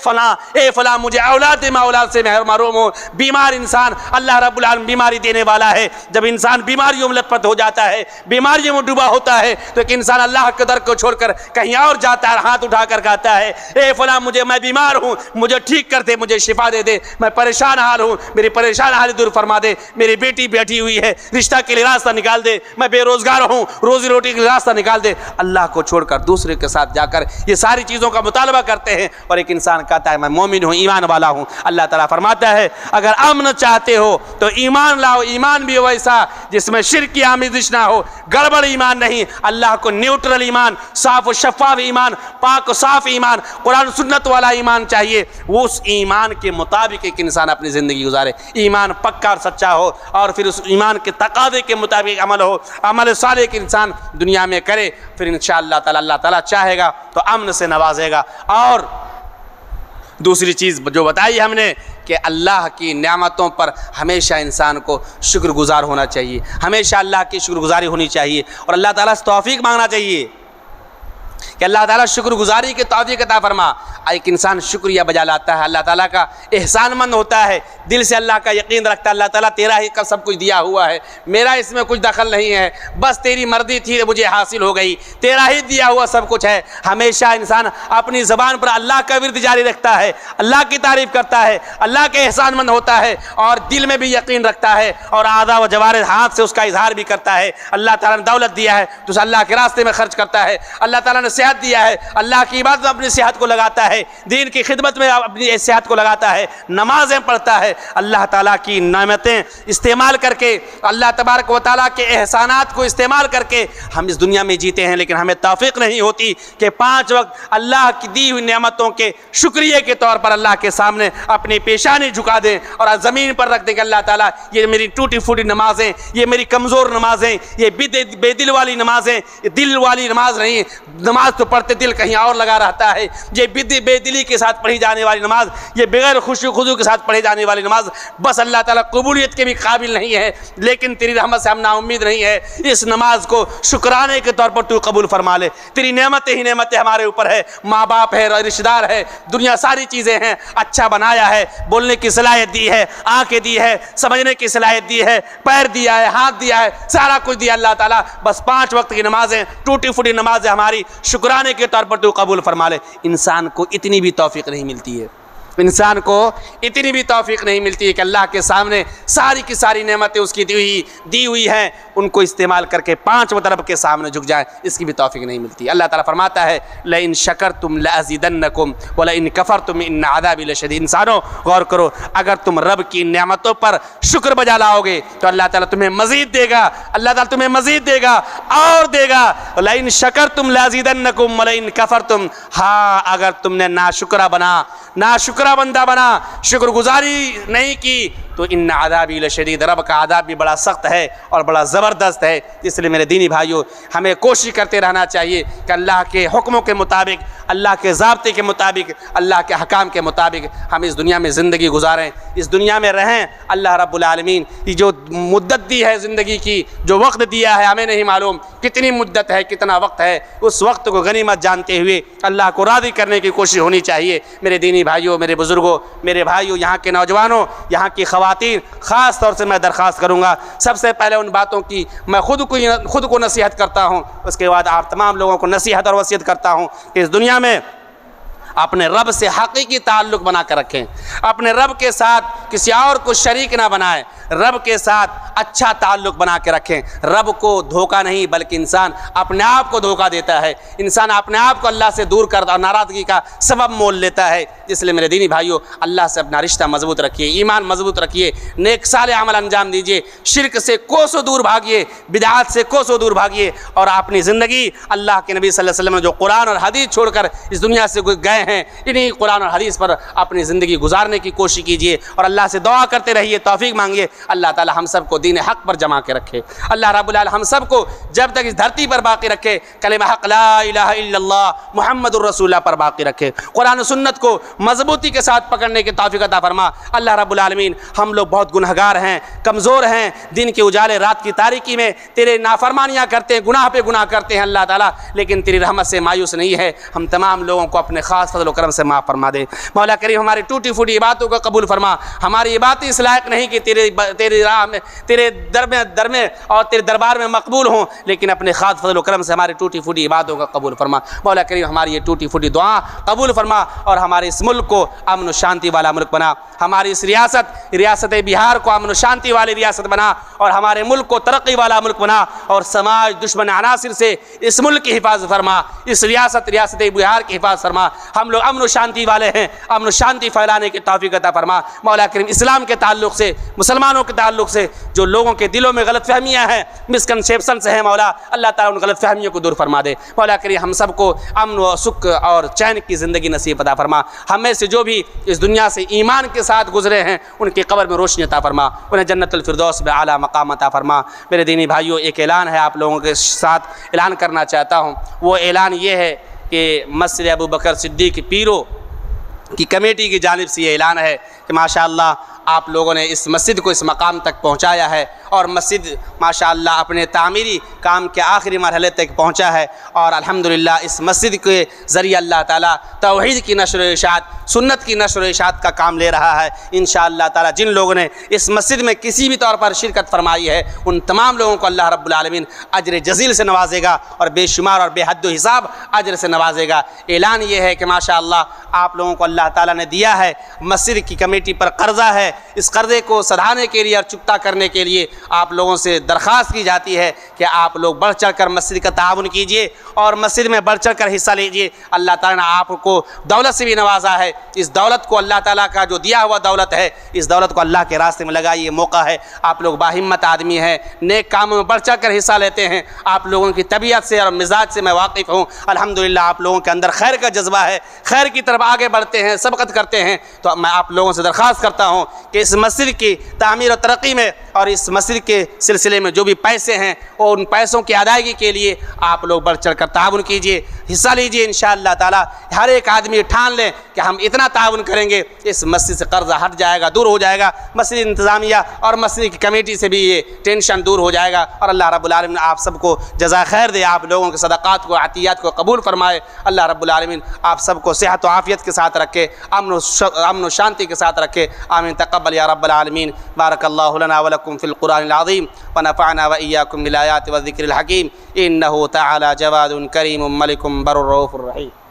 فلاں مجھے اولاد دے، میں اولاد سے محروم ہوں۔ بیمار انسان، اللہ رب العالمین بیماری دینے والا ہے۔ جب انسان بیماریوں میں لطپت ہو جاتا ہے، بیماریوں میں ڈوبا ہوتا ہے، تو ایک انسان اللہ کے در کو چھوڑ کر کہیں اور جاتا ہے، ہاتھ اٹھا کر کہتا ہے اے فلاں میں بیمار ہوں، مجھے ٹھیک کر دے، مجھے شفا دے دے، میں پریشان حال ہوں، میری پریشان حالت دور فرما دے، میری بیٹی بیٹھی ہوئی ہے رشتہ کے لیے راستہ نکال دے، میں بے روزگار ہوں روزی روٹی کے لیے راستہ نکال دے۔ اللہ کو چھوڑ کر دوسرے کے ساتھ جا کر یہ ساری چیزوں کا مطالبہ کرتے ہیں، اور ایک انسان کہتا ہے میں مومن ہوں، ایمان والا ہوں۔ اللہ تعالیٰ فرماتا ہے اگر امن چاہتے ہو تو ایمان لاؤ، ایمان بھی ویسا جس میں شرک کی آمیزش نہ ہو، گڑبڑ ایمان نہیں، اللہ کو نیوٹرل ایمان، صاف و شفاف ایمان، پاک و صاف ایمان، قرآن سنت والا ایمان چاہیے۔ وہ اس ایمان کے مطابق ایک انسان اپنی زندگی گزارے، ایمان پکا اور سچا ہو، اور پھر اس ایمان کے تقاضے کے مطابق عمل ہو، عمل صالح کے انسان دنیا میں کرے، پھر انشاءاللہ تعالی اللہ تعالیٰ چاہے گا تو امن سے نوازے گا۔ اور دوسری چیز جو بتائی ہم نے کہ اللہ کی نعمتوں پر ہمیشہ انسان کو شکر گزار ہونا چاہیے، ہمیشہ اللہ کی شکر گزاری ہونی چاہیے، اور اللہ تعالیٰ سے توفیق مانگنا چاہیے کہ اللہ تعالیٰ شکر گزاری کے توفیق عطا فرما۔ ایک انسان شکریہ بجا لاتا ہے، اللہ تعالیٰ کا احسان مند ہوتا ہے، دل سے اللہ کا یقین رکھتا ہے اللہ تعالیٰ تیرا ہی کا سب کچھ دیا ہوا ہے، میرا اس میں کچھ دخل نہیں ہے، بس تیری مرضی تھی مجھے حاصل ہو گئی، تیرا ہی دیا ہوا سب کچھ ہے۔ ہمیشہ انسان اپنی زبان پر اللہ کا ورد جاری رکھتا ہے، اللہ کی تعریف کرتا ہے، اللہ کے احسان مند ہوتا ہے، اور دل میں بھی یقین رکھتا ہے، اور اعضاء و جوارح ہاتھ سے اس کا اظہار بھی کرتا ہے۔ اللہ تعالیٰ نے دولت دیا ہے تو اسے اللہ کے راستے میں خرچ کرتا ہے، اللہ تعالیٰ نے صحت دیا ہے، اللہ کی عبادت میں اپنی صحت کو لگاتا ہے، دین کی خدمت میں اپنی صحت کو لگاتا ہے، نمازیں پڑھتا ہے۔ اللہ تعالیٰ کی نعمتیں استعمال کر کے، اللہ تبارک و تعالیٰ کے احسانات کو استعمال کر کے ہم اس دنیا میں جیتے ہیں، لیکن ہمیں توفیق نہیں ہوتی کہ 5 وقت اللہ کی دی ہوئی نعمتوں کے شکریہ کے طور پر اللہ کے سامنے اپنی پیشانی جھکا دیں اور زمین پر رکھ دیں کہ اللہ تعالیٰ یہ میری ٹوٹی پھوٹی نمازیں، یہ میری کمزور نمازیں، یہ بے دل والی نمازیں، یہ دل والی نماز نہیں، نماز تو پڑھتے دل کہیں اور لگا رہتا ہے، یہ بے دلی کے ساتھ پڑھی جانے والی نماز، یہ بغیر خشوع خضوع کے ساتھ پڑھی جانے والی نماز بس اللہ تعالیٰ قبولیت کے بھی قابل نہیں ہے، لیکن تیری رحمت سے ہم نا امید نہیں ہے، اس نماز کو شکرانے کے طور پر تو قبول فرما لے۔ تیری نعمتیں ہی نعمتیں ہمارے اوپر ہے، ماں باپ ہے، رشتہ دار ہے، دنیا ساری چیزیں ہیں، اچھا بنایا ہے، بولنے کی صلاحیت دی ہے، آنکھیں دی ہے، سمجھنے کی صلاحیت دی ہے، پیر دیا ہے، ہاتھ دیا ہے، سارا کچھ دیا اللہ تعالیٰ، بس 5 وقت کی نمازیں، ٹوٹی پھوٹی نمازیں ہماری شکرانے کے طور پر تو قبول فرما لے۔ انسان کو اتنی بھی توفیق نہیں ملتی ہے، انسان کو اتنی بھی توفیق نہیں ملتی ہے کہ اللہ کے سامنے ساری کی ساری نعمتیں اس کی دی ہوئی ہیں ان کو استعمال کر کے 5 وقت رب کے سامنے جھک جائیں، اس کی بھی توفیق نہیں ملتی۔ اللہ تعالیٰ فرماتا ہے لَإِن شَكَرْتُمْ لَأَزِيدَنَّكُمْ وَلَإِن كَفَرْتُمْ إِنَّ عَذَابِي لَشَدِيدٌ۔ انسانوں غور کرو، اگر تم رب کی نعمتوں پر شکر بجا لاؤ گے تو اللہ تعالیٰ تمہیں مزید دے گا، اللہ تعالیٰ تمہیں مزید دے گا اور دے گا۔ لَإِن شَكَرْتُمْ لَأَزِيدَنَّكُمْ وَلَإِن كَفَرْتُمْ، ہاں اگر تم نے ناشکرا بندہ بنا، شکر گزاری نہیں کی تو ان عذابی لشدید، رب کا عذاب بھی بڑا سخت ہے اور بڑا زبردست ہے۔ اس لیے میرے دینی بھائیوں ہمیں کوشش کرتے رہنا چاہیے کہ اللہ کے حکموں کے مطابق، اللہ کے ضابطے کے مطابق، اللہ کے حکام کے مطابق ہم اس دنیا میں زندگی گزاریں، اس دنیا میں رہیں۔ اللہ رب العالمین یہ جو مدت دی ہے زندگی کی، جو وقت دیا ہے ہمیں نہیں معلوم کتنی مدت ہے، کتنا وقت ہے، اس وقت کو غنیمت جانتے ہوئے اللہ کو راضی کرنے کی کوشش ہونی چاہیے۔ میرے دینی بھائیوں، میرے بزرگوں، میرے بھائیوں، یہاں کے نوجوانوں، یہاں کی خواتین، خاص طور سے میں درخواست کروں گا، سب سے پہلے ان باتوں کی میں خود کو نصیحت کرتا ہوں، اس کے بعد آپ تمام لوگوں کو نصیحت اور وصیت کرتا ہوں کہ اس دنیا میں اپنے رب سے حقیقی تعلق بنا کر رکھیں، اپنے رب کے ساتھ کسی اور کو شریک نہ بنائیں، رب کے ساتھ اچھا تعلق بنا کے رکھیں۔ رب کو دھوکہ نہیں بلکہ انسان اپنے آپ کو دھوکہ دیتا ہے، انسان اپنے آپ کو اللہ سے دور کرتا اور ناراضگی کا سبب مول لیتا ہے۔ اس لیے میرے دینی بھائیوں اللہ سے اپنا رشتہ مضبوط رکھیے، ایمان مضبوط رکھیے، نیک صالح عمل انجام دیجیے، شرک سے کوسوں دور بھاگیے، بدعات سے کوسوں دور بھاگیے، اور اپنی زندگی اللہ کے نبی صلی اللہ علیہ وسلم نے جو قرآن اور حدیث چھوڑ کر اس دنیا سے گئے ہیں، انہی قرآن اور حدیث پر اپنی زندگی گزارنے کی کوشش کیجیے، اور اللہ سے دعا کرتے رہیے، توفیق مانگیے، اللہ تعالی ہم سب کو دین حق پر جمع کے رکھے۔ اللہ رب العالمین ہم سب کو جب تک اس دھرتی پر باقی رکھے کلمہ حق لا الہ الا اللہ محمد الرسول اللہ پر باقی رکھے، قرآن و سنت کو مضبوطی کے ساتھ پکڑنے کی توفیق عطا فرما۔ اللہ رب العالمین ہم لوگ بہت گنہگار ہیں، کمزور ہیں، دن کے اجالے رات کی تاریکی میں تیرے نافرمانیاں کرتے ہیں، گناہ پہ گناہ کرتے ہیں اللہ تعالیٰ، لیکن تیری رحمت سے مایوس نہیں ہے۔ ہم تمام لوگوں کو اپنے خاص فضل و کرم سے معاف فرما دے۔ مولا کریم ہماری ٹوٹی پھوٹی عبادتوں کو قبول فرما، ہماری عبادتیں اس لائق نہیں کہ تیری راہ میں، تیرے در میں اور تیرے دربار میں مقبول ہوں، لیکن اپنے خاص فضل و کرم سے ہماری ٹوٹی پھوٹی عبادتوں کا قبول فرما۔ مولا کریم ہماری یہ ٹوٹی پھوٹی دعا قبول فرما اور ہمارے اس ملک کو امن و شانتی والا ملک بنا، ہماری اس ریاست بہار کو امن و شانتی والی ریاست بنا، اور ہمارے ملک کو ترقی والا ملک بنا، اور سماج دشمن عناصر سے اس ملک کی حفاظت فرما، اس ریاست بہار کی حفاظت فرما۔ ہم لوگ امن و شانتی والے ہیں، امن و شانتی پھیلانے کی توفیق عطا فرما۔ مولا کریم اسلام کے تعلق سے، مسلمانوں کے تعلق سے جو لوگوں کے دلوں میں غلط فہمیاں ہیں، مسکنسیپشنز ہیں، مولا اللہ تعالیٰ ان غلط فہمیوں کو دور فرما دے۔ مولا کریم ہم سب کو امن و سکھ اور چین کی زندگی نصیب عطا فرما۔ ہمیں سے جو بھی اس دنیا سے ایمان کے ساتھ گزرے ہیں ان کی قبر میں روشنی عطا فرما، انہیں جنت الفردوس میں اعلیٰ مقام عطا فرما۔ میرے دینی بھائیوں، ایک اعلان ہے آپ لوگوں کے ساتھ اعلان کرنا چاہتا ہوں۔ وہ اعلان یہ ہے کہ مسجد ابو بکر صدیق پیرو کی کمیٹی کی جانب سے یہ اعلان ہے کہ ماشاءاللہ آپ لوگوں نے اس مسجد کو اس مقام تک پہنچایا ہے، اور مسجد ماشاءاللہ اپنے تعمیری کام کے آخری مرحلے تک پہنچا ہے، اور الحمدللہ اس مسجد کے ذریعے اللہ تعالیٰ توحید کی نشر و اشاعت، سنت کی نشر و اشاعت کا کام لے رہا ہے انشاءاللہ تعالیٰ۔ جن لوگوں نے اس مسجد میں کسی بھی طور پر شرکت فرمائی ہے ان تمام لوگوں کو اللہ رب العالمین اجر جزیل سے نوازے گا، اور بے شمار اور بے حد و حساب اجر سے نوازے گا۔ اعلان یہ ہے کہ ماشاءاللہ آپ لوگوں کو اللہ تعالیٰ نے دیا ہے، مسجد کی کمیٹی پر قرضہ ہے، اس قرضے کو سدھانے کے لیے اور چکتا کرنے کے لیے آپ لوگوں سے درخواست کی جاتی ہے کہ آپ لوگ بڑھ چڑھ کر مسجد کا تعاون کیجئے اور مسجد میں بڑھ چڑھ کر حصہ لیجئے۔ اللہ تعالیٰ نے آپ کو دولت سے بھی نوازا ہے، اس دولت کو اللہ تعالیٰ کا جو دیا ہوا دولت ہے، اس دولت کو اللہ کے راستے میں لگائیے، موقع ہے۔ آپ لوگ باہمت آدمی ہیں، نیک کاموں میں بڑھ چڑھ کر حصہ لیتے ہیں، آپ لوگوں کی طبیعت سے اور مزاج سے میں واقف ہوں، الحمدللہ آپ لوگوں کے اندر خیر کا جذبہ ہے، خیر کی طرف آگے بڑھتے ہیں، سبقت کرتے ہیں۔ تو میں آپ لوگوں سے درخواست کرتا ہوں کہ اس مسجد کی تعمیر و ترقی میں اور اس مسجد کے سلسلے میں جو بھی پیسے ہیں اور ان پیسوں کی ادائیگی کے لیے آپ لوگ بڑھ چڑھ کر تعاون کیجئے، حصہ لیجئے انشاءاللہ تعالی۔ ہر ایک آدمی ٹھان لے کہ ہم اتنا تعاون کریں گے، اس مسجد سے قرضہ ہٹ جائے گا، دور ہو جائے گا، مسجد انتظامیہ اور مسجد کی کمیٹی سے بھی یہ ٹینشن دور ہو جائے گا، اور اللہ رب العالمین آپ سب کو جزائے خیر دے، آپ لوگوں کے صدقات کو، عطیات کو قبول فرمائے۔ اللہ رب العالمین آپ سب کو صحت و عافیت کے ساتھ رکھے، امن و شانتی کے ساتھ رکھے، آمین تقبل یا رب العالمین۔ بارک اللہ لنا ولکم فی القرآن العظیم ونفعنا وإیاکم بالآیات والذکر الحکیم، انہ تعالی جواد کریم ملک بر الرؤوف الرحیم۔